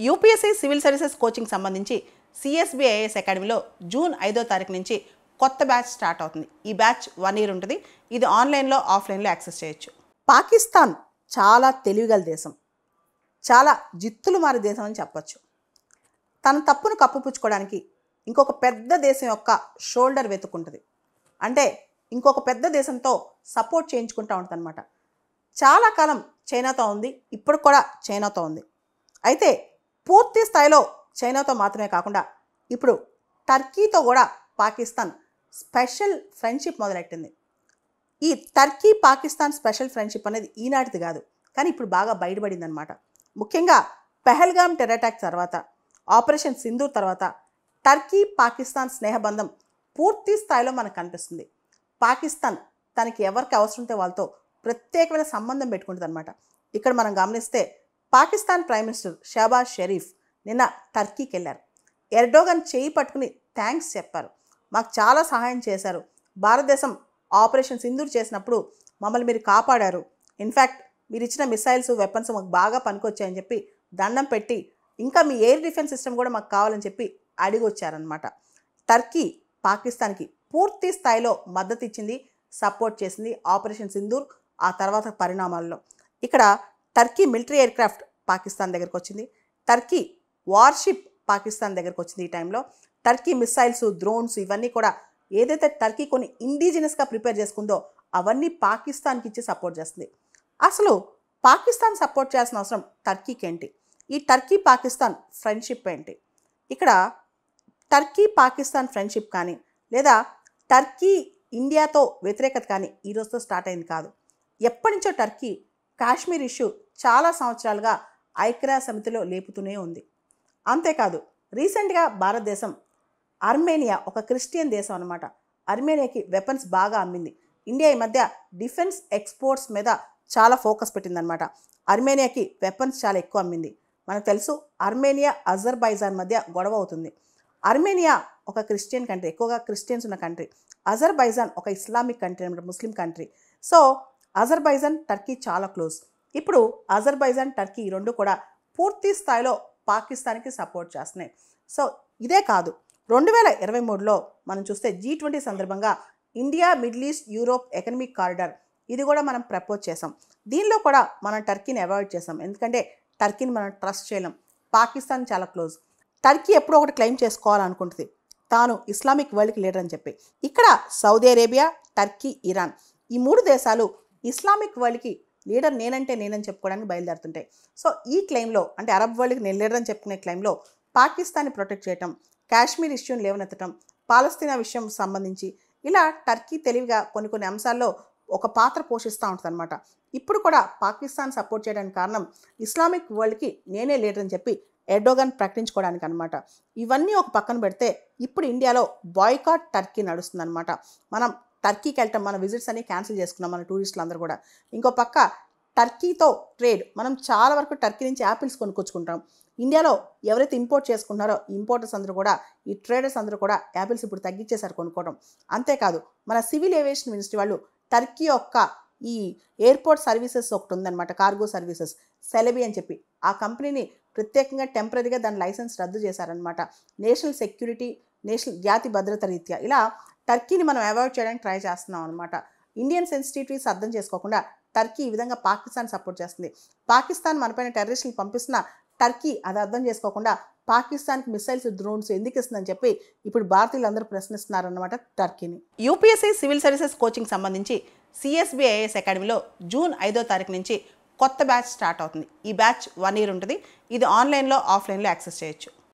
UPSC civil services coaching సంబంధించి CSBIS అకాడమీలో June 5వ తారీఖు నుంచి కొత్త బ్యాచ్ స్టార్ట్ అవుతుంది. ఈ బ్యాచ్ 1 ఇయర్ ఉంటుంది. ఇది ఆన్లైన్లో ఆఫ్లైన్లో యాక్సెస్ చేయొచ్చు. పాకిస్తాన్ చాలా తెలివిగల దేశం, చాలా జిత్తులు మారి దేశం అని చెప్పొచ్చు. తన తప్పును కప్పుపుచ్చుకోవడానికి ఇంకొక పెద్ద దేశం యొక్క షోల్డర్ వెతుక్కుంటుంది. అంటే ఇంకొక పెద్ద దేశంతో సపోర్ట్ చేయించుకుంటూ ఉంటుంది అనమాట. చాలా కాలం చైనాతో ఉంది, ఇప్పుడు కూడా చైనాతో ఉంది. అయితే పూర్తి స్థాయిలో చైనాతో మాత్రమే కాకుండా ఇప్పుడు టర్కీతో కూడా పాకిస్తాన్ స్పెషల్ ఫ్రెండ్షిప్ మొదలెట్టింది. ఈ టర్కీ పాకిస్తాన్ స్పెషల్ ఫ్రెండ్షిప్ అనేది ఈనాటిది కాదు, కానీ ఇప్పుడు బాగా బయటపడింది అనమాట. ముఖ్యంగా పెహల్గామ్ టెర్రర్ అటాక్ తర్వాత, ఆపరేషన్ సింధూర్ తర్వాత టర్కీ పాకిస్తాన్ స్నేహబంధం పూర్తి స్థాయిలో మనకు కనిపిస్తుంది. పాకిస్తాన్ తనకి ఎవరికి అవసరం ఉంటే వాళ్ళతో ప్రత్యేకమైన సంబంధం పెట్టుకుంటుంది అనమాట. ఇక్కడ మనం గమనిస్తే పాకిస్తాన్ ప్రైమ్ మినిస్టర్ షహబాజ్ షరీఫ్ నిన్న టర్కీకి వెళ్ళారు. ఎర్డోగన్ చేయి పట్టుకుని థ్యాంక్స్ చెప్పారు. మాకు చాలా సహాయం చేశారు, భారతదేశం ఆపరేషన్ సింధూర్ చేసినప్పుడు మమ్మల్ని మీరు కాపాడారు, ఇన్ఫ్యాక్ట్ మీరు ఇచ్చిన మిసైల్స్ వెపన్స్ మాకు బాగా పనికొచ్చాయని చెప్పి దండం పెట్టి, ఇంకా మీ ఎయిర్ డిఫెన్స్ సిస్టమ్ కూడా మాకు కావాలని చెప్పి అడిగి వచ్చారనమాట. టర్కీ పాకిస్తాన్కి పూర్తి స్థాయిలో మద్దతు ఇచ్చింది, సపోర్ట్ చేసింది ఆపరేషన్ సింధూర్ ఆ తర్వాత పరిణామాల్లో. ఇక్కడ Turkey military air craft Pakistan దగ్గరకు వచ్చింది, టర్కీ వార్షిప్ పాకిస్తాన్ దగ్గరకు వచ్చింది. ఈ టైంలో టర్కీ మిసైల్స్, డ్రోన్స్ ఇవన్నీ కూడా ఏదైతే టర్కీ కొన్ని ఇండిజినస్గా ప్రిపేర్ చేసుకుందో అవన్నీ పాకిస్తాన్కి ఇచ్చి సపోర్ట్ చేస్తుంది. అసలు పాకిస్తాన్ సపోర్ట్ చేయాల్సిన అవసరం టర్కీకి ఏంటి? ఈ టర్కీ పాకిస్తాన్ ఫ్రెండ్షిప్ ఏంటి? ఇక్కడ టర్కీ పాకిస్తాన్ ఫ్రెండ్షిప్ కానీ లేదా టర్కీ ఇండియాతో వ్యతిరేకత కానీ ఈ రోజుతో స్టార్ట్ అయింది కాదు. ఎప్పటి నుంచో టర్కీ కాశ్మీర్ ఇష్యూ చాలా సంవత్సరాలుగా ఐక్యరాజ్య సమితిలో లేపుతూనే ఉంది. అంతేకాదు రీసెంట్గా భారతదేశం ఆర్మేనియా, ఒక క్రిస్టియన్ దేశం అనమాట, ఆర్మేనియాకి వెపన్స్ బాగా అమ్మింది. ఇండియా ఈ మధ్య డిఫెన్స్ ఎక్స్పోర్ట్స్ మీద చాలా ఫోకస్ పెట్టిందనమాట. ఆర్మేనియాకి వెపన్స్ చాలా ఎక్కువ అమ్మింది. మనకు తెలుసు ఆర్మేనియా అజర్బైజాన్ మధ్య గొడవ అవుతుంది. ఆర్మేనియా ఒక క్రిస్టియన్ కంట్రీ, ఎక్కువగా క్రిస్టియన్స్ ఉన్న కంట్రీ. అజర్బైజాన్ ఒక ఇస్లామిక్ కంట్రీ అనమాట, ముస్లిం కంట్రీ. సో అజర్బైజాన్ టర్కీ చాలా క్లోజ్. ఇప్పుడు అజర్బైజాన్ టర్కీ ఈ రెండు కూడా పూర్తి స్థాయిలో పాకిస్తాన్కి సపోర్ట్ చేస్తున్నాయి. సో ఇదే కాదు, 2023లో మనం చూస్తే G20 సందర్భంగా India middle east Europe economic corridor ఇది కూడా మనం ప్రపోజ్ చేసాం. దీనిలో కూడా మనం టర్కీని అవాయిడ్ చేసాం, ఎందుకంటే టర్కీని మనం ట్రస్ట్ చేయలేం. పాకిస్తాన్ చాలా క్లోజ్. టర్కీ ఎప్పుడో ఒకటి క్లెయిమ్ చేసుకోవాలనుకుంటుంది తాను ఇస్లామిక్ వరల్డ్కి లీడర్ అని చెప్పి. ఇక్కడ సౌదీ అరేబియా, టర్కీ, ఇరాన్ ఈ 3 దేశాలు ఇస్లామిక్ వరల్డ్కి లీడర్ నేనంటే నేనని చెప్పుకోవడానికి బయలుదేరుతుంటాయి. సో ఈ క్లెయిమ్లో, అంటే అరబ్ వరల్డ్కి నేను లీడర్ అని చెప్పుకునే క్లెయిమ్లో పాకిస్తాన్ని ప్రొటెక్ట్ చేయటం, కాశ్మీర్ ఇష్యూని లేవనెత్తడం, పాలస్తీనా విషయం సంబంధించి ఇలా టర్కీ తెలివిగా కొన్ని అంశాల్లో ఒక పాత్ర పోషిస్తూ ఉంటుంది అనమాట. ఇప్పుడు కూడా పాకిస్తాన్ సపోర్ట్ చేయడానికి కారణం ఇస్లామిక్ వరల్డ్కి నేనే లీడర్ అని చెప్పి ఎర్డోగన్ ప్రకటించుకోవడానికి అనమాట. ఇవన్నీ ఒక పక్కన పెడితే ఇప్పుడు ఇండియాలో బాయ్కాట్ టర్కీ నడుస్తుంది అనమాట. మనం టర్కీకి వెళ్ళటం, మన విజిట్స్ అన్ని క్యాన్సిల్ చేసుకున్నాం మన టూరిస్టులు అందరూ కూడా. ఇంకో పక్క టర్కీతో ట్రేడ్, మనం చాలా వరకు టర్కీ నుంచి యాపిల్స్ కొనుక్కొచ్చుకుంటాం. ఇండియాలో ఎవరైతే ఇంపోర్ట్ చేసుకుంటారో ఈ ఇంపోర్టర్స్ అందరూ కూడా, ఈ ట్రేడర్స్ అందరూ కూడా యాపిల్స్ ఇప్పుడు తగ్గించేశారు కొనుక్కోవడం. అంతేకాదు మన సివిల్ ఏవియేషన్ మినిస్ట్రీ వాళ్ళు టర్కీ యొక్క ఈ ఎయిర్పోర్ట్ సర్వీసెస్ ఒకటి ఉందన్నమాట, కార్గో సర్వీసెస్, సెలబీ అని చెప్పి ఆ కంపెనీని ప్రత్యేకంగా టెంపరీగా దాని లైసెన్స్ రద్దు చేశారనమాట. నేషనల్ సెక్యూరిటీ, నేషనల్ జాతి భద్రత రీత్యా ఇలా టర్కీని మనం అవాయిడ్ చేయడానికి ట్రై చేస్తున్నాం అనమాట. ఇండియన్ సెన్సిటివిటీస్ అర్థం చేసుకోకుండా టర్కీ ఈ విధంగా పాకిస్తాన్ సపోర్ట్ చేస్తుంది. పాకిస్తాన్ మనపైన టెర్రరిస్టులు పంపిస్తున్న టర్కీ అది అర్థం చేసుకోకుండా పాకిస్తాన్కి మిసైల్స్, డ్రోన్స్ ఎందుకు ఇస్తుందని చెప్పి ఇప్పుడు భారతీయులందరూ ప్రశ్నిస్తున్నారన్నమాట టర్కీని. యూపీఎస్సీ సివిల్ సర్వీసెస్ కోచింగ్ సంబంధించి సిఎస్బిఐఎస్ అకాడమీలో జూన్ 5వ తారీఖు నుంచి కొత్త బ్యాచ్ స్టార్ట్ అవుతుంది. ఈ బ్యాచ్ 1 ఇయర్ ఉంటుంది. ఇది ఆన్లైన్లో ఆఫ్లైన్లో యాక్సెస్ చేయొచ్చు.